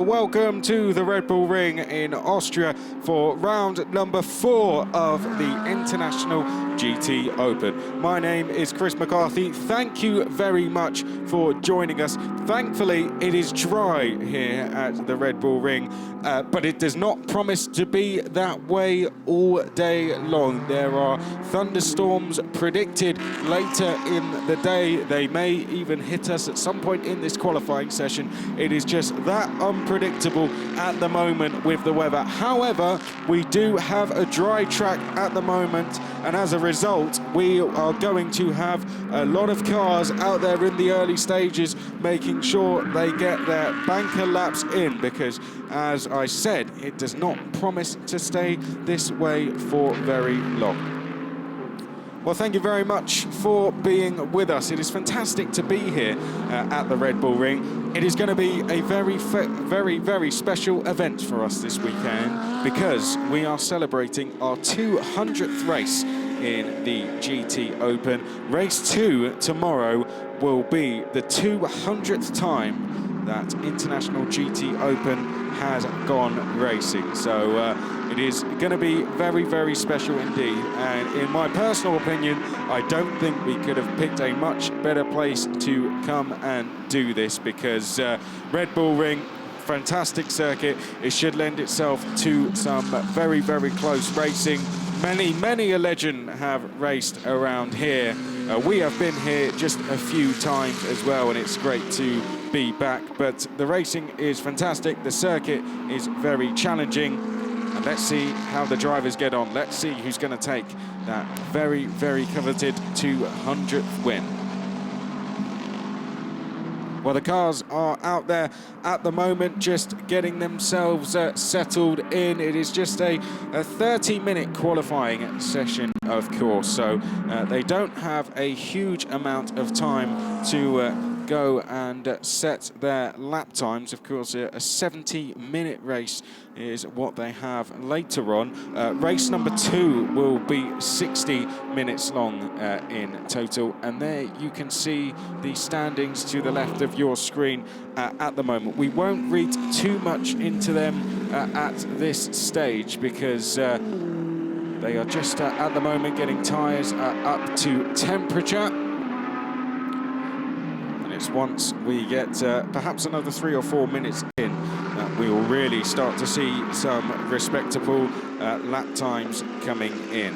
Welcome to the Red Bull Ring in Austria for round number 4 of the International GT Open. My name is Chris McCarthy. Thank you very much for joining us. Thankfully, it is dry here at the Red Bull Ring, but it does not promise to be that way all day long. There are thunderstorms predicted later in the day. They may even hit us at some point in this qualifying session. It is just that unpredictable at the moment with the weather. However, we do have a dry track at the moment, and as a result, we are going to have a lot of cars out there in the early stages making sure they get their banker laps in, because as I said, it does not promise to stay this way for very long. Well, thank you very much for being with us. It is fantastic to be here at the Red Bull Ring. It is going to be a very special event for us this weekend, because we are celebrating our 200th race in the GT Open. Race 2 tomorrow will be the 200th time that International GT Open has gone racing. So it is going to be very special indeed. And in my personal opinion, I don't think we could have picked a much better place to come and do this, because Red Bull Ring, fantastic circuit. It should lend itself to some very close racing. Many a legend have raced around here. We have been here just a few times as well, and it's great to be back. But the racing is fantastic. The circuit is very challenging. And let's see how the drivers get on. Let's see who's going to take that very coveted 200th win. Well, the cars are out there at the moment, just getting themselves settled in. It is just a 30-minute qualifying session, of course, so they don't have a huge amount of time to go and set their lap times. Of course, a 70-minute race is what they have later on. Race number 2 will be 60 minutes long in total, and there you can see the standings to the left of your screen at the moment. We won't read too much into them at this stage, because they are just at the moment getting tyres up to temperature. Once we get perhaps another 3 or 4 minutes in, we will really start to see some respectable lap times coming in.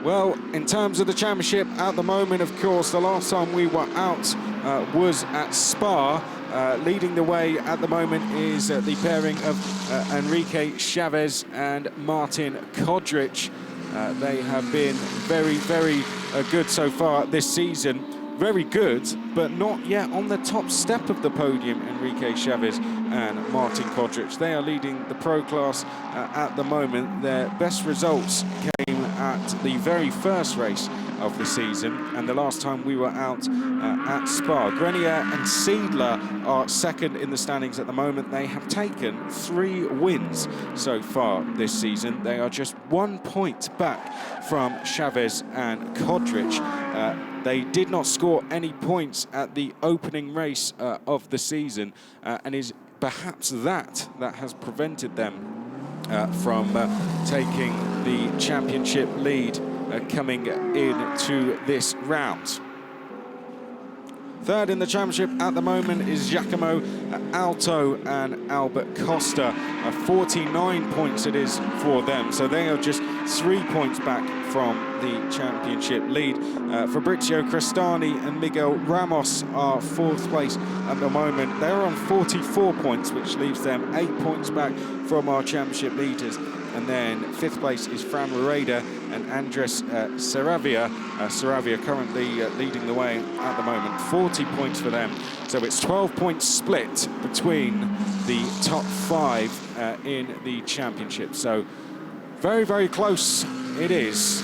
Well, in terms of the championship at the moment, of course, the last time we were out was at Spa. Leading the way at the moment is the pairing of Enrique Chavez and Martin Kodrich. They have been very good so far this season. Very good, but not yet on the top step of the podium, Enrique Chavez and Martin Kodrich. They are leading the Pro class at the moment. Their best results came at the very first race of the season, and the last time we were out at Spa. Grenier and Seidler are second in the standings at the moment. They have taken 3 wins so far this season. They are just 1 point back from Chavez and Kodrich. They did not score any points at the opening race of the season, and is perhaps that has prevented them from taking the championship lead coming into this round. Third in the championship at the moment is Giacomo Alto and Albert Costa. 49 points it is for them, so they are just 3 points back from the championship lead. Fabrizio Crestani and Miguel Ramos are 4th place at the moment. They're on 44 points, which leaves them 8 points back from our championship leaders. And then 5th place is Fran Rueda and Andres Saravia. Saravia currently leading the way at the moment, 40 points for them. So it's 12 points split between the top 5 in the championship. So very close it is.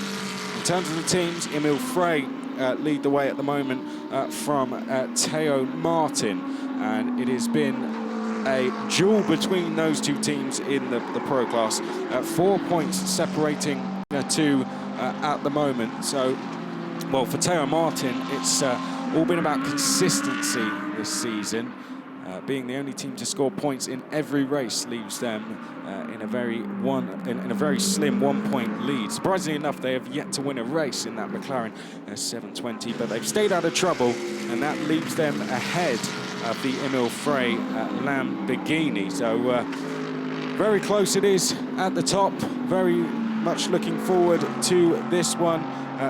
In terms of the teams, Emil Frey lead the way at the moment from Teo Martin, and it has been a duel between those two teams in the Pro class. 4 points separating the two at the moment. So, well, for Teo Martin, it's all been about consistency this season. Being the only team to score points in every race leaves them in a very slim 1-point lead. Surprisingly enough, they have yet to win a race in that McLaren 720, but they've stayed out of trouble, and that leaves them ahead of the Emil Frey Lamborghini. So very close it is at the top. Very much looking forward to this one.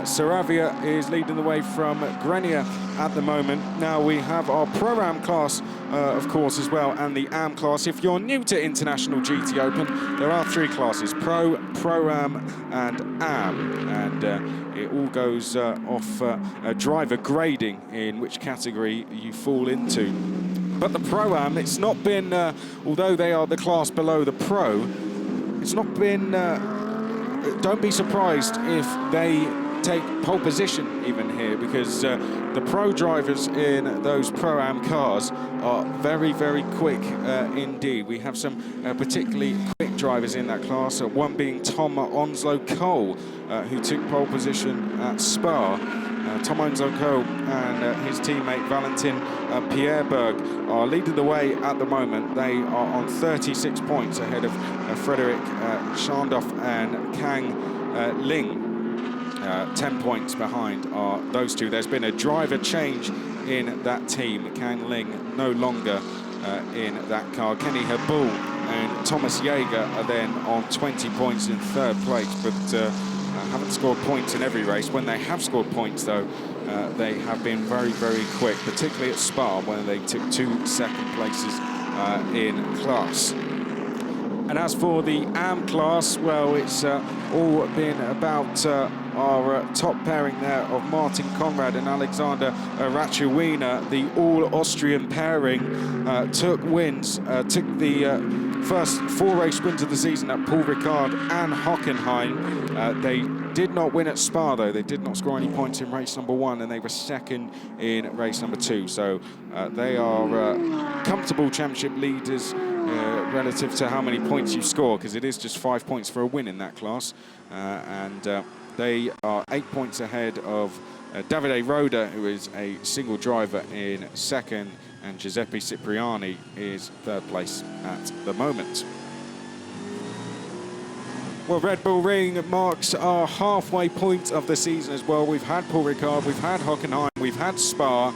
Saravia is leading the way from Grenier at the moment. Now we have our Pro-Am class, of course, as well, and the AM class. If you're new to International GT Open, there are 3 classes, Pro, Pro-Am, and AM. And it all goes off driver grading in which category you fall into. But the Pro-Am, it's not been, although they are the class below the Pro, it's not been, don't be surprised if they take pole position even here, because the pro drivers in those Pro-Am cars are very, very quick indeed. We have some particularly quick drivers in that class, one being Tom Onslow Cole, who took pole position at Spa. Tom Onslow Cole and his teammate Valentin Pierreberg are leading the way at the moment. They are on 36 points ahead of Frederick Schandorf and Kang Ling. 10 points behind are those two. There's been a driver change in that team. Kang Ling no longer in that car. Kenny Habul and Thomas Jaeger are then on 20 points in 3rd place, but haven't scored points in every race. When they have scored points, though, they have been very, very quick, particularly at Spa, where they took 2 second places in class. And as for the AM class, well, it's all been about our top pairing there of Martin Conrad and Alexander Rachuina. The all-Austrian pairing took wins, took the first 4-race wins of the season at Paul Ricard and Hockenheim. They did not win at Spa, though. They did not score any points in race number 1, and they were second in race number 2. So they are comfortable championship leaders relative to how many points you score, because it is just 5 points for a win in that class. And they are 8 points ahead of Davide Roda, who is a single driver, in 2nd, and Giuseppe Cipriani is 3rd place at the moment. Well, Red Bull Ring marks our halfway point of the season as well. We've had Paul Ricard, we've had Hockenheim, we've had Spa.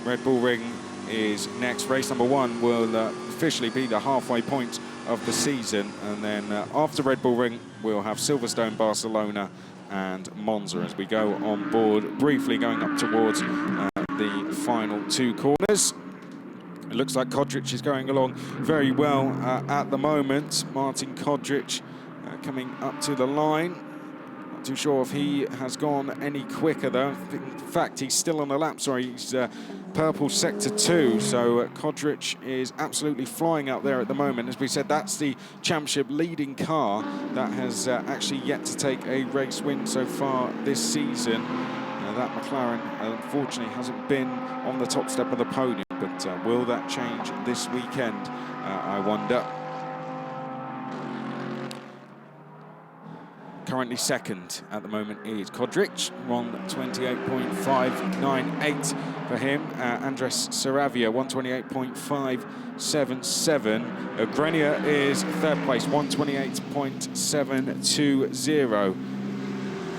Red Bull Ring is next. Race number 1 will officially be the halfway point of the season, and then after Red Bull Ring we'll have Silverstone, Barcelona and Monza as we go on board, briefly going up towards the final 2 corners. It looks like Kodric is going along very well at the moment. Martin Kodric coming up to the line. Not too sure if he has gone any quicker though. In fact, he's still on the lap, sorry, he's purple sector 2, so Kodric is absolutely flying out there at the moment. As we said, that's the championship leading car that has actually yet to take a race win so far this season. That McLaren unfortunately hasn't been on the top step of the podium, but will that change this weekend, I wonder. Currently 2nd at the moment is Kodric, on 128.598 for him. Andres Saravia, 128.577. Grenier is 3rd place, 128.720.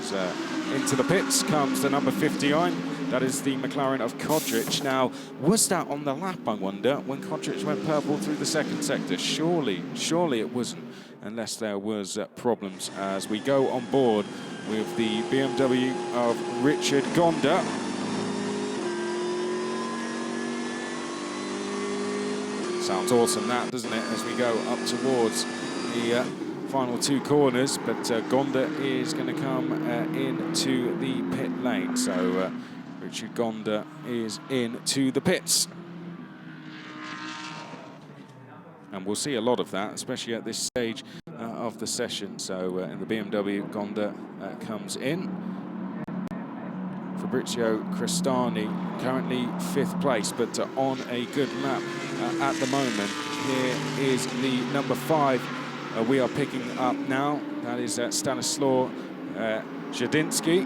So into the pits comes the number 59. That is the McLaren of Kodric. Now, was that on the lap, I wonder, when Kodric went purple through the 2nd sector? Surely it wasn't, unless there was problems as we go on board with the BMW of Richard Gonda. Sounds awesome, that, doesn't it, as we go up towards the final 2 corners, but Gonda is going to come into the pit lane. So Richard Gonda is into the pits. And we'll see a lot of that, especially at this stage of the session. So in the BMW, Gonda comes in. Fabrizio Crestani, currently 5th place, but on a good lap at the moment. Here is the number 5 we are picking up now. That is Stanislaw Jadinsky.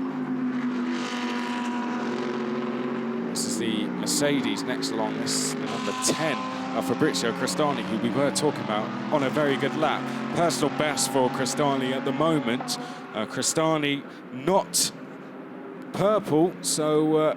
This is It's the Mercedes next along. This is the number 10 of Fabrizio Crestani, who we were talking about, on a very good lap. Personal best for Crestani at the moment. Crestani not purple, so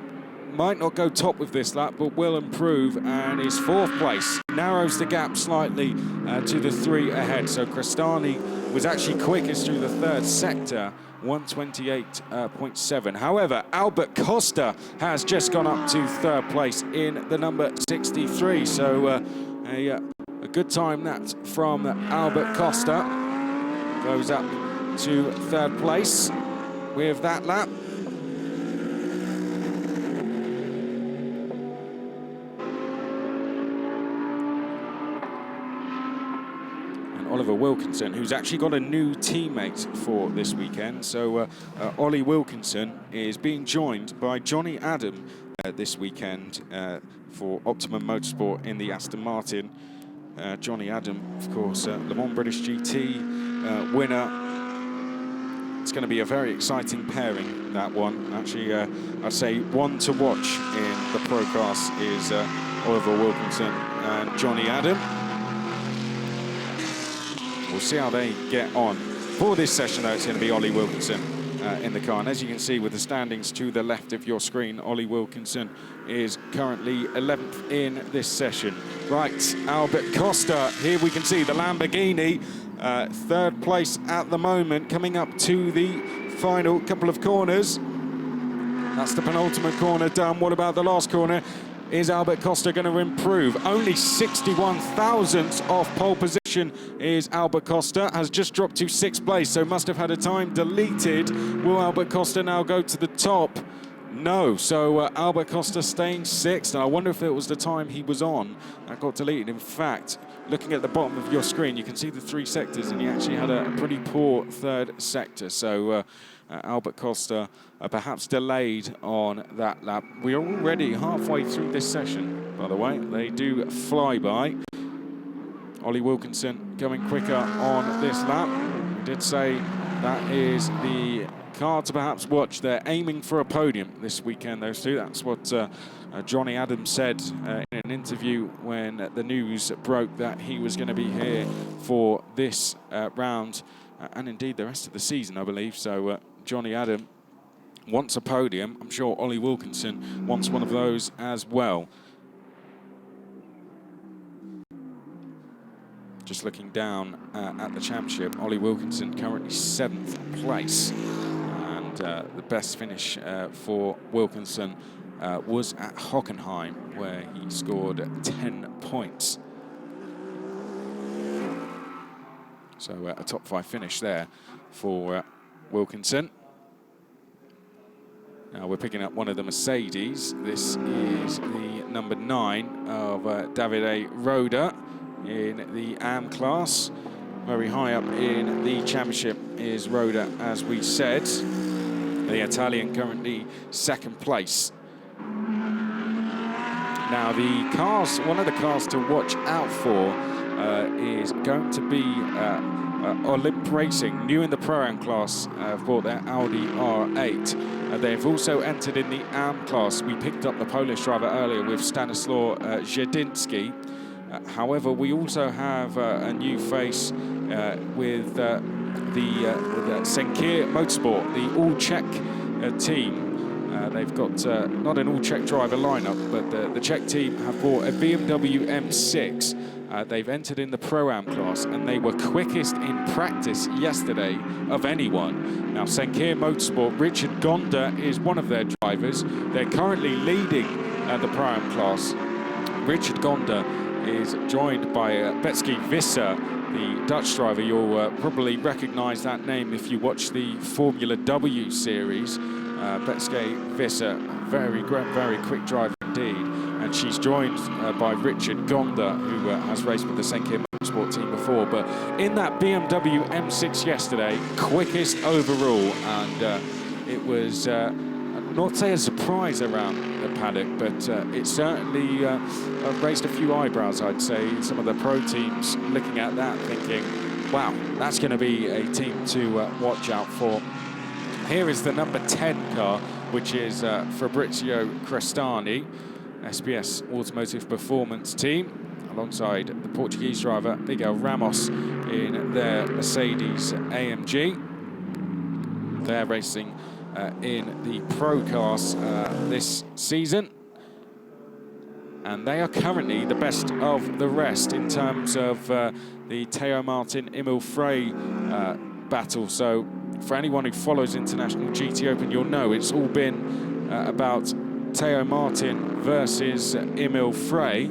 might not go top with this lap, but will improve, and is 4th place. Narrows the gap slightly to the 3 ahead. So Crestani was actually quickest through the 3rd sector, 128.7. However, Albert Costa has just gone up to 3rd place in the number 63. So a good time that from Albert Costa. Goes up to 3rd place with that lap. Oliver Wilkinson, who's actually got a new teammate for this weekend. So Ollie Wilkinson is being joined by Johnny Adam this weekend for Optimum Motorsport in the Aston Martin. Johnny Adam, of course, Le Mans British GT winner. It's going to be a very exciting pairing, that one. Actually, I'd say one to watch in the pro class is Oliver Wilkinson and Johnny Adam. We'll see how they get on. For this session, though, it's going to be Ollie Wilkinson in the car. And as you can see with the standings to the left of your screen, Ollie Wilkinson is currently 11th in this session. Right, Albert Costa, here we can see the Lamborghini, 3rd place at the moment, coming up to the final couple of corners. That's the penultimate corner done. What about the last corner? Is Albert Costa going to improve? Only 61 thousandths off pole position is Albert Costa. Has just dropped to 6th place, so must have had a time deleted. Will Albert Costa now go to the top? No, so Albert Costa staying 6th, and I wonder if it was the time he was on that got deleted. In fact, looking at the bottom of your screen, you can see the 3 sectors, and he actually had a pretty poor 3rd sector. So Albert Costa perhaps delayed on that lap. We are already halfway through this session, by the way. They do fly by. Ollie Wilkinson going quicker on this lap. We did say that is the car to perhaps watch. They're aiming for a podium this weekend, those two. That's what Johnny Adams said in an interview when the news broke that he was going to be here for this round and indeed the rest of the season, I believe. So Johnny Adam wants a podium. I'm sure Ollie Wilkinson wants one of those as well. Just looking down at the championship, Ollie Wilkinson currently 7th place. And the best finish for Wilkinson was at Hockenheim, where he scored 10 points. So a top 5 finish there for Wilkinson. Now we're picking up one of the Mercedes. This is the number 9 of Davide Roda in the AM class. Very high up in the championship is Roda, as we said. The Italian currently 2nd place. Now the cars, one of the cars to watch out for is going to be Olymp Racing, new in the Pro-Am class, for their Audi R8. They've also entered in the AM class. We picked up the Polish driver earlier with Stanislaw Jedinski. However, we also have a new face with the Senkir Motorsport, the all-Czech team. They've got not an all-Czech driver lineup, but the Czech team have bought a BMW M6. They've entered in the Pro-Am class, and they were quickest in practice yesterday of anyone. Now, Senkir Motorsport, Richard Gonda is one of their drivers. They're currently leading the Pro-Am class. Richard Gonda is joined by Betsky Visser, the Dutch driver. You'll probably recognise that name if you watch the Formula W series. Betsky Visser, very quick driver indeed. And she's joined by Richard Gonda, who has raced with the Senkir Motorsport team before. But in that BMW M6 yesterday, quickest overall, and it was not say a surprise around the paddock, but it certainly raised a few eyebrows, I'd say. Some of the pro teams looking at that thinking, wow, that's going to be a team to watch out for. Here is the number 10 car which is Fabrizio Crestani, SPS Automotive Performance Team, alongside the Portuguese driver Miguel Ramos in their Mercedes AMG. They're racing in the Pro Cars this season, and they are currently the best of the rest in terms of the Teo Martin Emil Frey battle. So for anyone who follows International GT Open, you'll know it's all been about Teo Martin versus Emil Frey.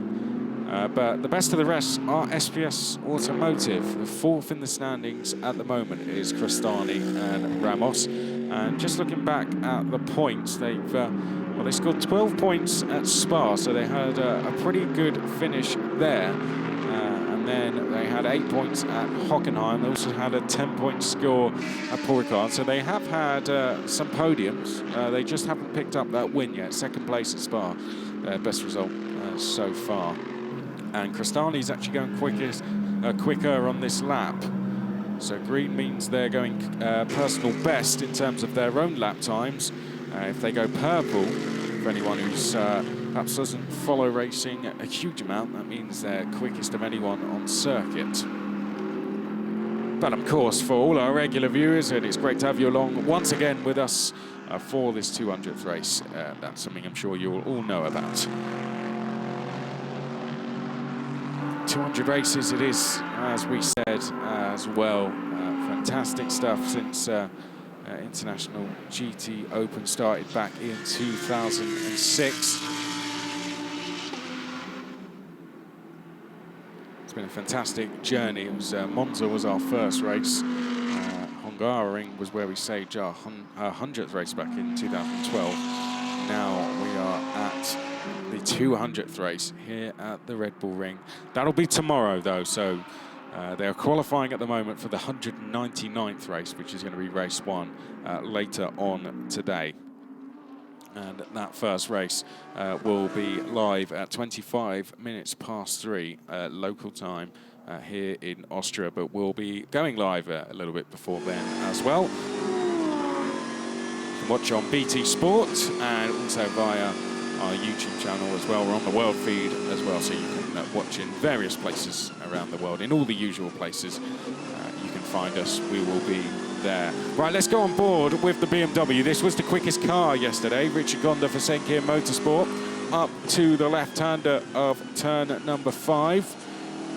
But the best of the rest are SPS Automotive. The fourth in the standings at the moment is Crestani and Ramos. And just looking back at the points, they scored 12 points at Spa, so they had a pretty good finish there. And then they had 8 points at Hockenheim. They also had a 10-point score at Paul Ricard. So they have had some podiums. They just haven't picked up that win yet. Second place at Spa, their best result so far. And Crestani's actually going quicker on this lap. So green means they're going personal best in terms of their own lap times. If they go purple, for anyone who's perhaps doesn't follow racing a huge amount, that means they're quickest of anyone on circuit. But of course, for all our regular viewers, it's great to have you along once again with us for this 200th race. That's something I'm sure you will all know about. 200 races it is, as we said as well. Fantastic stuff since International GT Open started back in 2006. It's been a fantastic journey. It was Monza was our first race. Hungaroring was where we saved our 100th race back in 2012. Now we are at the 200th race here at the Red Bull Ring. That'll be tomorrow, though, so they are qualifying at the moment for the 199th race, which is going to be race 1 later on today. And that first race will be live at 25 minutes past 3 local time here in Austria, but we'll be going live a little bit before then as well. You can watch on BT Sport and also via our YouTube channel as well. We're on the world feed as well, so you can watch in various places around the world, in all the usual places. You can find us. We will be there. Right, let's go on board with the BMW. This was the quickest car yesterday. Richard Gonda for Senke Motorsport, up to the left-hander of turn number 5.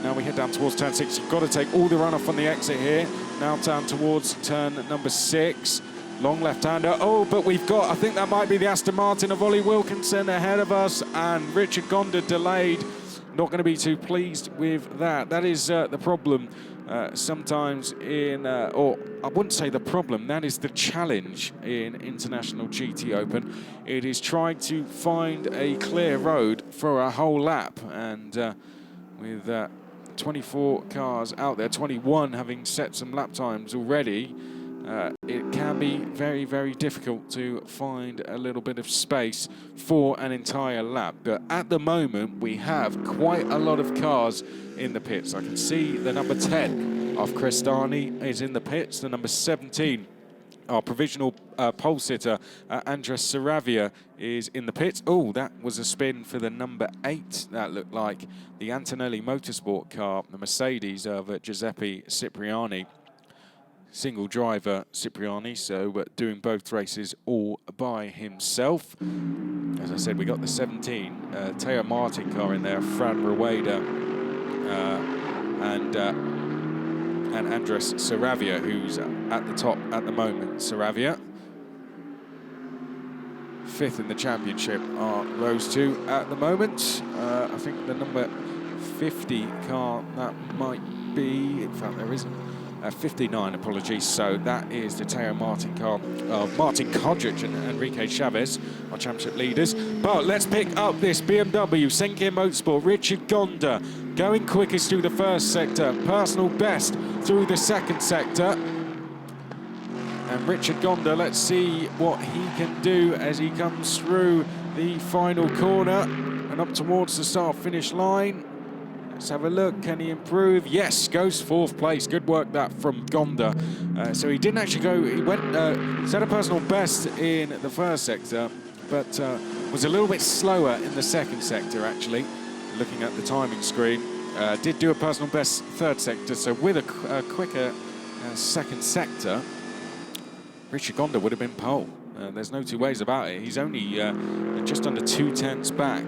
Now we head down towards turn 6. You've got to take all the runoff on the exit here. Now down towards turn number 6. Long left-hander. Oh, but we've got, I think that might be the Aston Martin of Ollie Wilkinson ahead of us, and Richard Gonda delayed. Not going to be too pleased with that. That is the problem sometimes in, or I wouldn't say the problem, that is the challenge in International GT Open. It is trying to find a clear road for a whole lap, and with 24 cars out there, 21 having set some lap times already, it can be very, very difficult to find a little bit of space for an entire lap. But at the moment, we have quite a lot of cars in the pits. I can see the number 10 of Crestani is in the pits. The number 17, our provisional pole sitter, Andres Saravia, is in the pits. Oh, that was a spin for the number 8. That looked like the Antonelli Motorsport car, the Mercedes of Giuseppe Cipriani. Single driver Cipriani, so doing both races all by himself. As I said, we got the 17 Teo Martin car in there, Fran Rueda, and Andres Saravia, who's at the top at the moment. Saravia, 5th in the championship are those two at the moment. I think the number 50 car, that might be, in fact there isn't. 59, apologies. So that is the Teo Martin car of Martin Kodric and Enrique Chavez, our championship leaders. But let's pick up this BMW Senke Motorsport. Richard Gonda going quickest through the first sector, personal best through the second sector. And Richard Gonda, let's see what he can do as he comes through the final corner and up towards the start-finish line. Let's have a look. Can he improve? Yes, goes 4th place. Good work that from Gonda. So he didn't actually go. He went set a personal best in the 1st sector, but was a little bit slower in the 2nd sector actually. Looking at the timing screen, did do a personal best 3rd sector. So with a quicker 2nd sector, Richard Gonda would have been pole. There's no two ways about it. He's only just under 2/10 back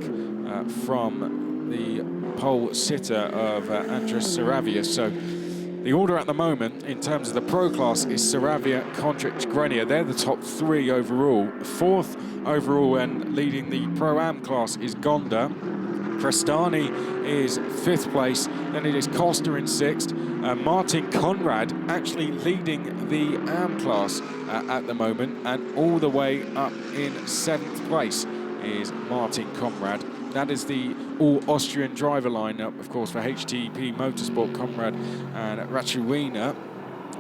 from the pole sitter of Andres Saravia. So the order at the moment in terms of the pro class is Saravia, Kondrić, Grenier. They're the top 3 overall. 4th overall and leading the pro-am class is Gonda. Prestani is 5th place, then it is Costa in 6th. Martin Conrad actually leading the AM class at the moment, and all the way up in 7th place is Martin Conrad. That is the all-Austrian driver lineup, of course, for HTP Motorsport. Conrad and Rachuina,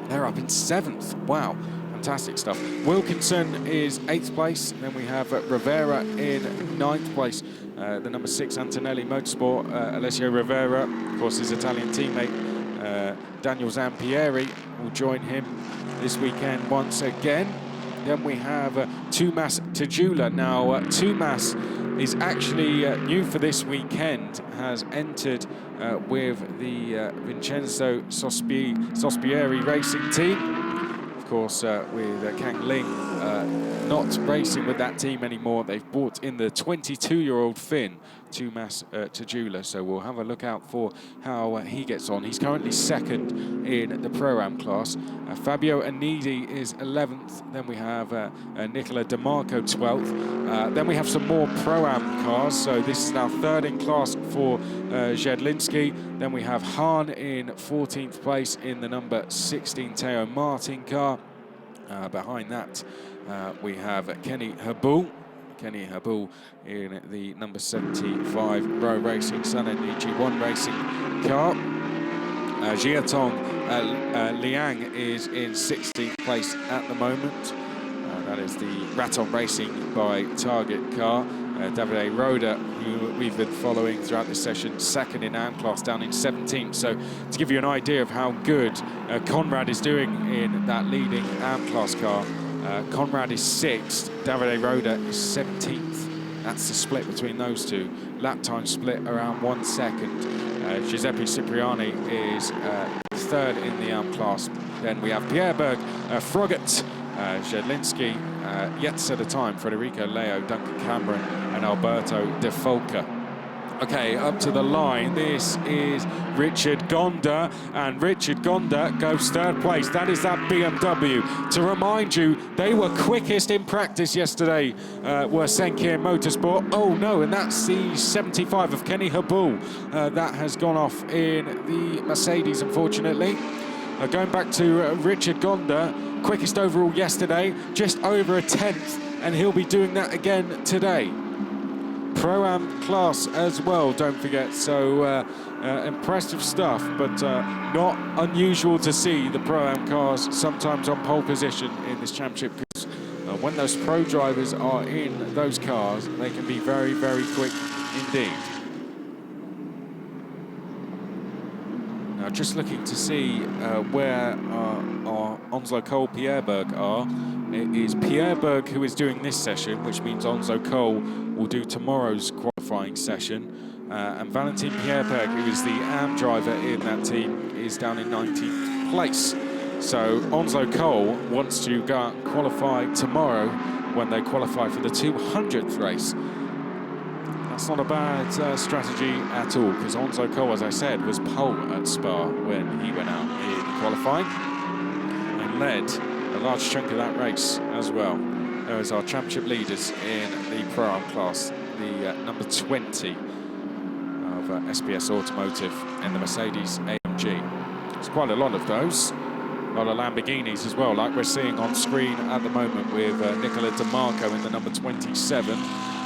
they're up in 7th. Wow. Fantastic stuff. Wilkinson is 8th place. Then we have Rivera in 9th place. The number 6 Antonelli Motorsport, Alessio Rivera, of course, his Italian teammate, Daniel Zampieri, will join him this weekend once again. Then we have Tumas Tajula. Now, Tumas is actually new for this weekend, has entered with the Vincenzo Sospieri racing team. Of course, with Kang Ling not racing with that team anymore. They've brought in the 22-year-old Finn, Tumas Tajula, so we'll have a look out for how he gets on. He's currently 2nd in the Pro-Am class. Fabio Anidi is 11th. Then we have Nicola DeMarco 12th. Then we have some more Pro-Am cars, so this is now 3rd in class for Jedlinski. Then we have Hahn in 14th place in the number 16 Teo Martin car. Behind that, we have Kenny Habul. Kenny Habul in the number 75 Row Racing Sun NG1 Racing car. Jiatong Liang is in 16th place at the moment. That is the Raton Racing by Target car. Davide Roda, who we've been following throughout this session, 2nd in AM class, down in 17th. So to give you an idea of how good Conrad is doing in that leading AM class car, Conrad is 6th, Davide Roda is 17th. That's the split between those two. Lap time split around 1 second. Giuseppe Cipriani is 3rd in the AM class. Then we have Pierre Berg, Frogat, Jedlinski, Yates at a time, Federico Leo, Duncan Cameron, and Alberto De Folca. Okay, up to the line, this is Richard Gonda, and Richard Gonda goes 3rd place. That is that BMW. To remind you, they were quickest in practice yesterday, were Senkier Motorsport. Oh no, and that's the 75 of Kenny Habul. That has gone off in the Mercedes, unfortunately. Going back to Richard Gonda, quickest overall yesterday, just over a 10th, and he'll be doing that again today. Pro-Am class as well, don't forget, so impressive stuff, but not unusual to see the Pro-Am cars sometimes on pole position in this championship, because when those pro drivers are in those cars, they can be very, very quick indeed. Now, just looking to see where our Onslow Cole Pierreberg are. It is Pierreberg who is doing this session, which means Onslow Cole will do tomorrow's qualifying session. And Valentin Pierreberg, who is the AM driver in that team, is down in 19th place. So Onslow Cole wants to go out and qualify tomorrow when they qualify for the 200th race. That's not a bad strategy at all, because Onslow Cole, as I said, was pole at Spa when he went out in qualifying and led a large chunk of that race as well. Those are championship leaders in the Pro-Am class, the number 20 of SPS Automotive in the Mercedes AMG. There's quite a lot of those. A lot of Lamborghinis as well, like we're seeing on screen at the moment with Nicola DeMarco in the number 27.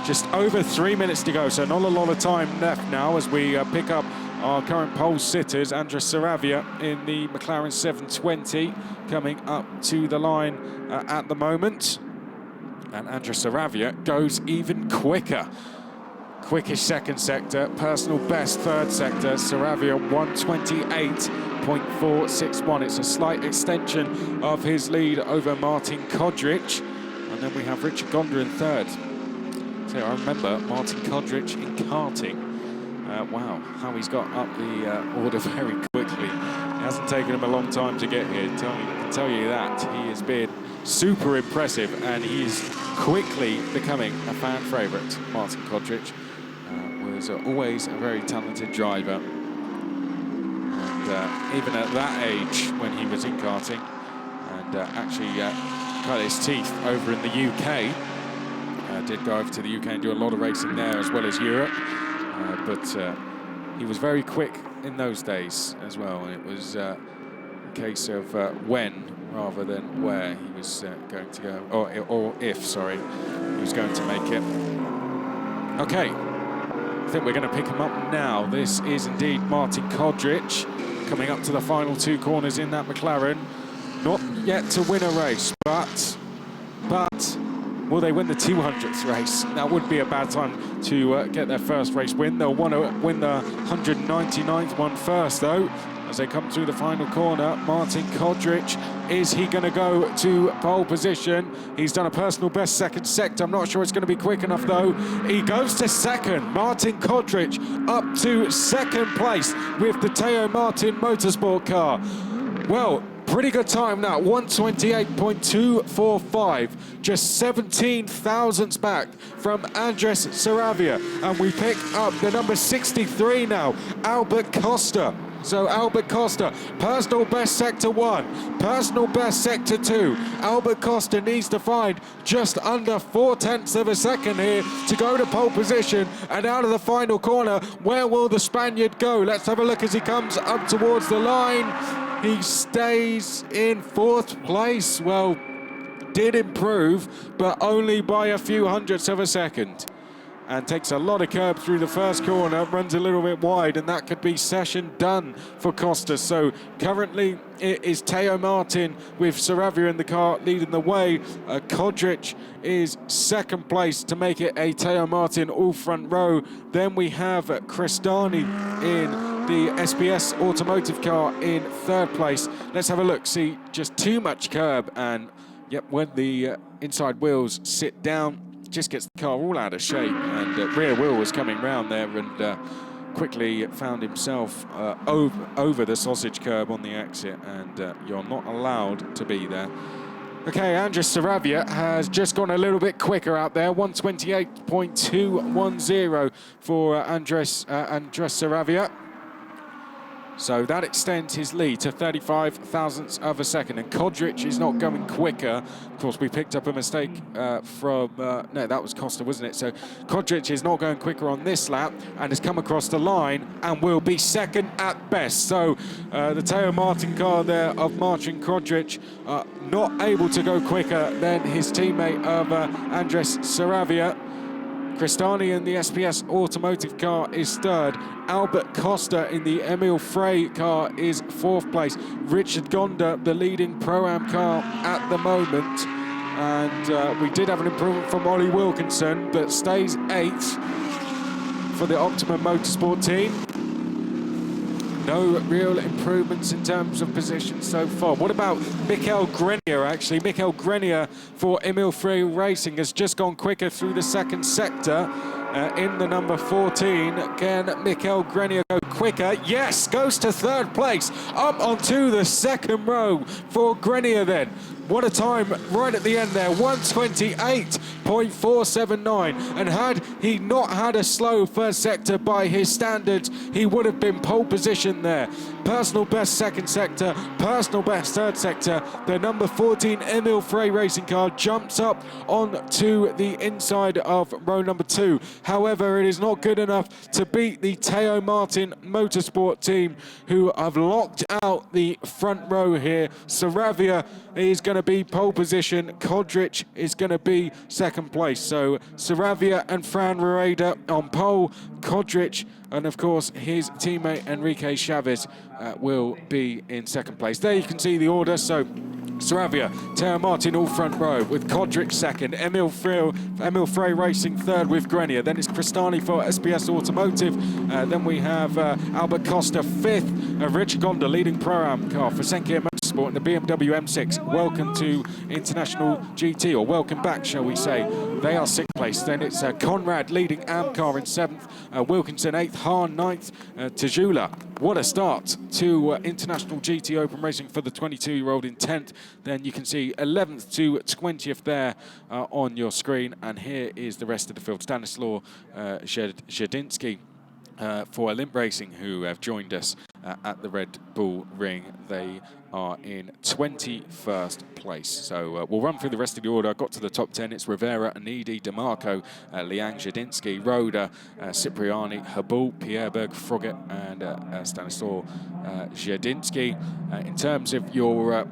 Just over 3 minutes to go, so not a lot of time left now as we pick up our current pole sitters. Andres Saravia in the McLaren 720 coming up to the line at the moment. And Andres Saravia goes even quicker. quickest second sector, personal best third sector, Saravia 128.461. It's a slight extension of his lead over Martin Kodric. And then we have Richard Gonda in third. So I remember Martin Kodric in karting. Wow, how he's got up the order very quickly. It hasn't taken him a long time to get here, I can tell you that. He has been super impressive, and he's quickly becoming a fan favourite. Martin Kodric was always a very talented driver. And even at that age, when he was in karting, and actually cut his teeth over in the UK, did go over to the UK and do a lot of racing there as well as Europe. But he was very quick in those days as well, and it was a case of when rather than where he was going to go, or if, sorry, he was going to make it. Okay, I think we're going to pick him up now. This is indeed Martin Kodric coming up to the final two corners in that McLaren. Not yet to win a race, but will they win the 200th race? That would be a bad time to get their first race win. They'll want to win the 199th one first, though, as they come through the final corner. Martin Kodric, is he going to go to pole position? He's done a personal best second sector. I'm not sure it's going to be quick enough, though. He goes to second. Martin Kodric up to second place with the Teo Martin Motorsport car. Well, pretty good time now, 128.245, just 17 thousandths back from Andres Saravia. And we pick up the number 63 now, Albert Costa. So Albert Costa, personal best sector 1, personal best sector 2. Albert Costa needs to find just under 0.4 of a second here to go to pole position and out of the final corner. Where will the Spaniard go? Let's have a look as he comes up towards the line. He stays in 4th place. Well, did improve, but only by a few hundredths of a second. And takes a lot of curb through the first corner, runs a little bit wide, and that could be session done for Costa. So currently it is Teo Martin with Saravia in the car leading the way. Kodric is second place to make it a Teo Martin all front row. Then we have Cristani in the SBS automotive car in third place. Let's have a look. See, just too much curb, and yep, when the inside wheels sit down, just gets the car all out of shape, and rear wheel was coming round there and quickly found himself over the sausage curb on the exit, and you're not allowed to be there. Okay, Andres Saravia has just gone a little bit quicker out there, 128.210 for Andres Saravia. So that extends his lead to 35 thousandths of a second. And Kodric is not going quicker. Of course, we picked up a mistake from... no, that was Costa, wasn't it? So Kodric is not going quicker on this lap and has come across the line and will be second at best. So the Teo Martin car there of Martin Kodric not able to go quicker than his teammate of Andres Saravia. Cristani in the SPS automotive car is third. Albert Costa in the Emil Frey car is 4th place. Richard Gonda, the leading Pro-Am car at the moment. And we did have an improvement from Ollie Wilkinson, but stays 8th for the Optimum Motorsport team. No real improvements in terms of position so far. What about Michael Grenier, actually? Michael Grenier for Emil Frey Racing has just gone quicker through the second sector in the number 14. Can Michael Grenier go quicker? Yes, goes to third place, up onto the second row for Grenier then. What a time right at the end there, 128.479. And had he not had a slow first sector by his standards, he would have been pole position there. Personal best second sector, personal best third sector. The number 14 Emil Frey racing car jumps up onto the inside of row number 2. However, it is not good enough to beat the Teo Martin Motorsport team, who have locked out the front row here. Saravia is going to be pole position. Kodric is going to be second place. So Saravia and Fran Rueda on pole. Kodric and, of course, his teammate Enrique Chavez will be in second place. There you can see the order. So Saravia, Teo Martin all front row with Kodric second, Emil Frey racing third with Grenier. Then it's Cristani for SPS Automotive. Then we have Albert Costa fifth, Richard Gonda leading Pro-Am car for Senkia Motorsport in the BMW M6. Welcome to International GT, or welcome back, shall we say. They are sixth place. Then it's Conrad leading AM car in seventh, Wilkinson eighth, Hahn ninth, Tajula. What a start to International GT Open racing for the 22-year-old in 10th. Then you can see 11th to 20th there on your screen. And here is the rest of the field. Stanislaw Zhedinsky for Olymp Racing, who have joined us at the Red Bull Ring. They are in 21st place. So we'll run through the rest of the order. I got to the top 10. It's Rivera, Anidi, DeMarco, Liang Zhedinsky, Roda, Cipriani, Habul, Pierreberg, Frogget, and Stanislaw Zhedinsky. In terms of your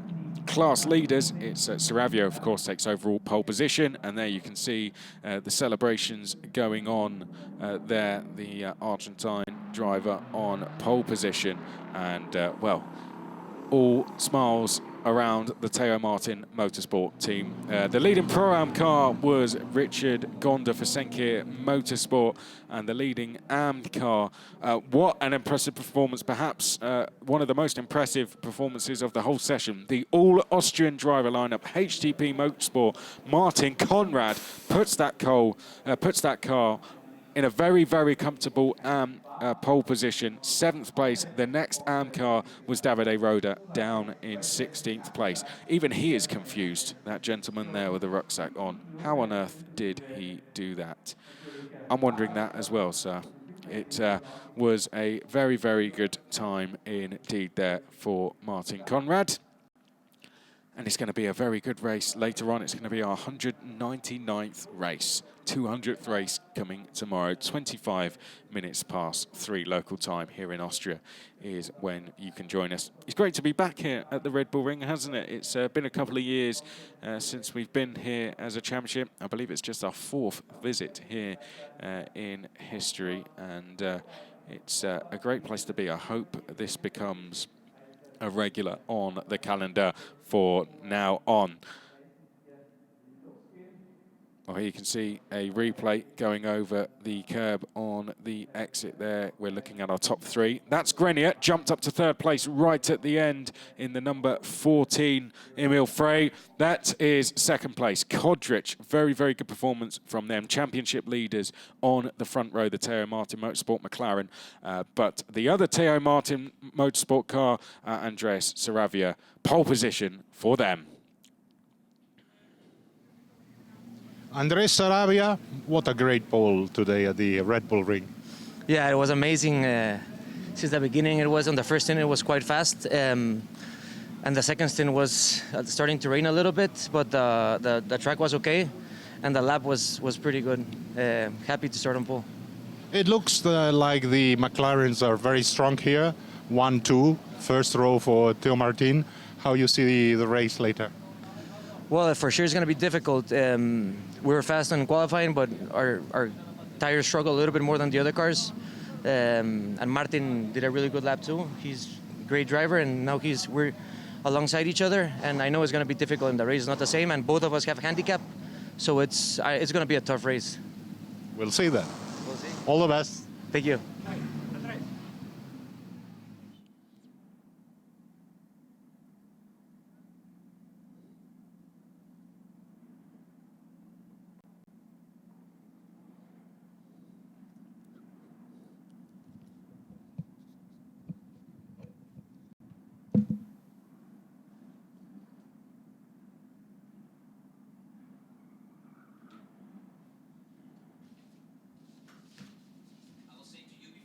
class leaders, it's Saravia, of course, takes overall pole position, and there you can see the celebrations going on there. The Argentine driver on pole position, and well, all smiles around the Teo Martin Motorsport team. The leading Pro-Am car was Richard Gonda for Senkia Motorsport, and the leading AM car, what an impressive performance, perhaps one of the most impressive performances of the whole session. The all-Austrian driver lineup, HTP Motorsport, Martin Conrad puts that car in a very, very comfortable AM pole position, 7th place. The next AM car was Davide Roda, down in 16th place. Even he is confused, that gentleman there with the rucksack on. How on earth did he do that? I'm wondering that as well, sir. It was a very, very good time indeed there for Martin Conrad. And it's going to be a very good race later on. It's going to be our 199th race. 200th race coming tomorrow. 25 minutes past 3 local time here in Austria is when you can join us. It's great to be back here at the Red Bull Ring, hasn't it? It's been a couple of years since we've been here as a championship. I believe it's just our 4th visit here in history, and it's a great place to be. I hope this becomes a regular on the calendar for now on. Well, here you can see a replay going over the curb on the exit there. We're looking at our top 3. That's Grenier, jumped up to 3rd place right at the end in the number 14, Emil Frey. That is 2nd place. Kodric, very, very good performance from them. Championship leaders on the front row, the Teo Martin Motorsport McLaren. But the other Teo Martin Motorsport car, Andreas Saravia, pole position for them. Andres Saravia, what a great pole today at the Red Bull Ring. Yeah, it was amazing. Since the beginning, it was on the first stint, it was quite fast. And the second stint was starting to rain a little bit, but the track was okay. And the lap was pretty good. Happy to start on pole. It looks like the McLarens are very strong here. 1-2, first row for Teo Martin. How you see the race later? Well, for sure it's going to be difficult. We were fast in qualifying, but our tires struggle a little bit more than the other cars. And Martin did a really good lap too. He's a great driver, and now we're alongside each other. And I know it's going to be difficult, and the race is not the same. And both of us have handicap, so it's going to be a tough race. We'll see that. We'll see. All the best. Thank you.